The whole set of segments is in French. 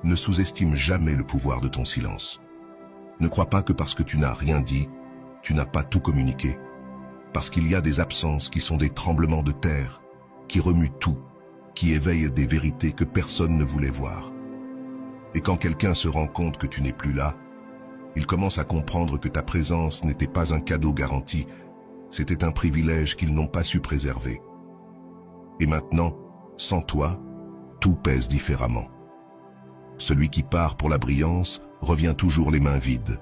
Ne sous-estime jamais le pouvoir de ton silence. Ne crois pas que parce que tu n'as rien dit, tu n'as pas tout communiqué. Parce qu'il y a des absences qui sont des tremblements de terre, qui remuent tout, qui éveillent des vérités que personne ne voulait voir. Et quand quelqu'un se rend compte que tu n'es plus là, il commence à comprendre que ta présence n'était pas un cadeau garanti, c'était un privilège qu'ils n'ont pas su préserver. Et maintenant, sans toi, tout pèse différemment. Celui qui part pour la brillance revient toujours les mains vides.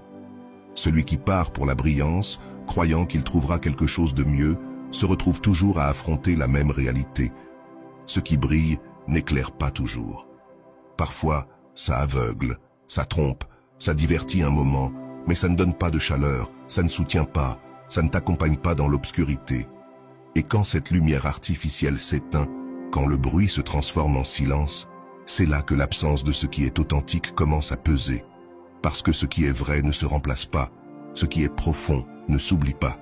Celui qui part pour la brillance, croyant qu'il trouvera quelque chose de mieux, se retrouve toujours à affronter la même réalité. Ce qui brille n'éclaire pas toujours. Parfois, ça aveugle, ça trompe, ça divertit un moment, mais ça ne donne pas de chaleur, ça ne soutient pas, ça ne t'accompagne pas dans l'obscurité. Et quand cette lumière artificielle s'éteint, quand le bruit se transforme en silence, c'est là que l'absence de ce qui est authentique commence à peser. Parce que ce qui est vrai ne se remplace pas, ce qui est profond ne s'oublie pas.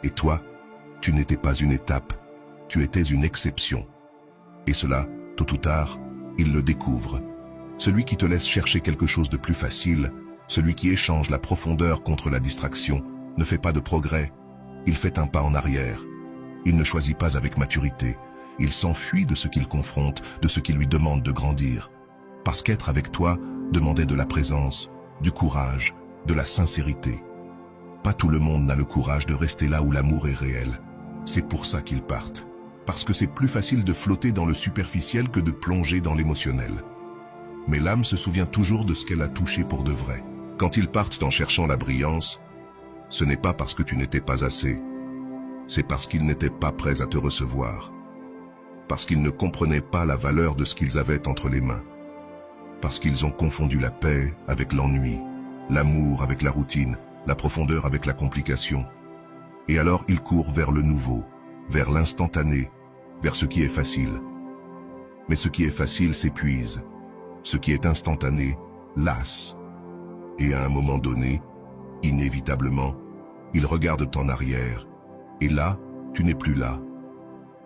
Et toi, tu n'étais pas une étape, tu étais une exception. Et cela, tôt ou tard, il le découvre. Celui qui te laisse chercher quelque chose de plus facile, celui qui échange la profondeur contre la distraction, ne fait pas de progrès, il fait un pas en arrière. Il ne choisit pas avec maturité, il s'enfuit de ce qu'il confronte, de ce qui lui demande de grandir. Parce qu'être avec toi demandait de la présence, du courage, de la sincérité. Pas tout le monde n'a le courage de rester là où l'amour est réel. C'est pour ça qu'ils partent. Parce que c'est plus facile de flotter dans le superficiel que de plonger dans l'émotionnel. Mais l'âme se souvient toujours de ce qu'elle a touché pour de vrai. Quand ils partent en cherchant la brillance, ce n'est pas parce que tu n'étais pas assez, c'est parce qu'ils n'étaient pas prêts à te recevoir. Parce qu'ils ne comprenaient pas la valeur de ce qu'ils avaient entre les mains. Parce qu'ils ont confondu la paix avec l'ennui, l'amour avec la routine, la profondeur avec la complication. Et alors ils courent vers le nouveau, vers l'instantané, vers ce qui est facile. Mais ce qui est facile s'épuise. Ce qui est instantané lasse. Et à un moment donné, inévitablement, ils regardent en arrière. Et là, tu n'es plus là.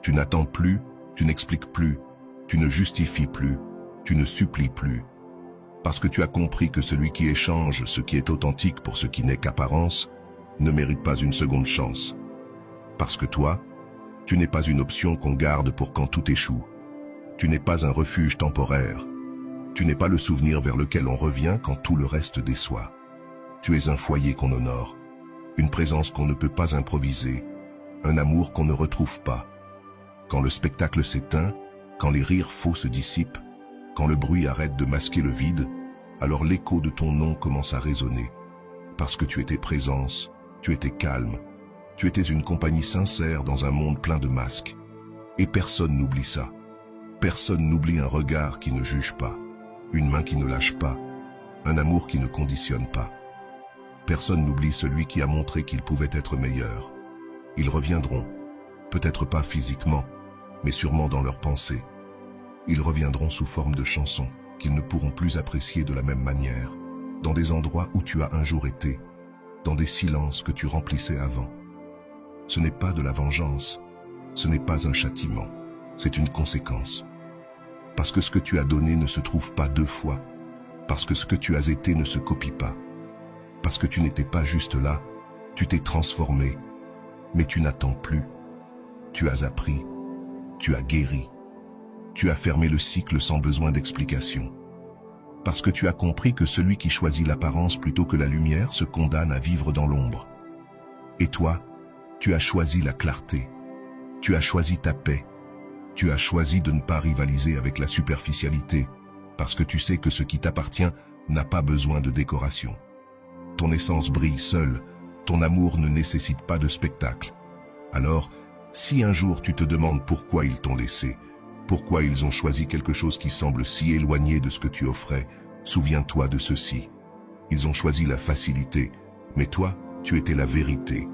Tu n'attends plus, tu n'expliques plus, tu ne justifies plus, tu ne supplies plus. Parce que tu as compris que celui qui échange ce qui est authentique pour ce qui n'est qu'apparence ne mérite pas une seconde chance. Parce que toi, tu n'es pas une option qu'on garde pour quand tout échoue. Tu n'es pas un refuge temporaire. Tu n'es pas le souvenir vers lequel on revient quand tout le reste déçoit. Tu es un foyer qu'on honore, une présence qu'on ne peut pas improviser, un amour qu'on ne retrouve pas. Quand le spectacle s'éteint, quand les rires faux se dissipent, quand le bruit arrête de masquer le vide, alors l'écho de ton nom commence à résonner. Parce que tu étais présence, tu étais calme, tu étais une compagnie sincère dans un monde plein de masques. Et personne n'oublie ça. Personne n'oublie un regard qui ne juge pas, une main qui ne lâche pas, un amour qui ne conditionne pas. Personne n'oublie celui qui a montré qu'il pouvait être meilleur. Ils reviendront, peut-être pas physiquement, mais sûrement dans leurs pensées. Ils reviendront sous forme de chansons qu'ils ne pourront plus apprécier de la même manière, dans des endroits où tu as un jour été, dans des silences que tu remplissais avant. Ce n'est pas de la vengeance, ce n'est pas un châtiment, c'est une conséquence. Parce que ce que tu as donné ne se trouve pas deux fois, parce que ce que tu as été ne se copie pas, parce que tu n'étais pas juste là, tu t'es transformé, mais tu n'attends plus. Tu as appris, tu as guéri, tu as fermé le cycle sans besoin d'explication. Parce que tu as compris que celui qui choisit l'apparence plutôt que la lumière se condamne à vivre dans l'ombre. Et toi, tu as choisi la clarté, tu as choisi ta paix, tu as choisi de ne pas rivaliser avec la superficialité, parce que tu sais que ce qui t'appartient n'a pas besoin de décoration. Ton essence brille seule, ton amour ne nécessite pas de spectacle. Alors, si un jour tu te demandes pourquoi ils t'ont laissé, pourquoi ils ont choisi quelque chose qui semble si éloigné de ce que tu offrais, souviens-toi de ceci. Ils ont choisi la facilité, mais toi, tu étais la vérité.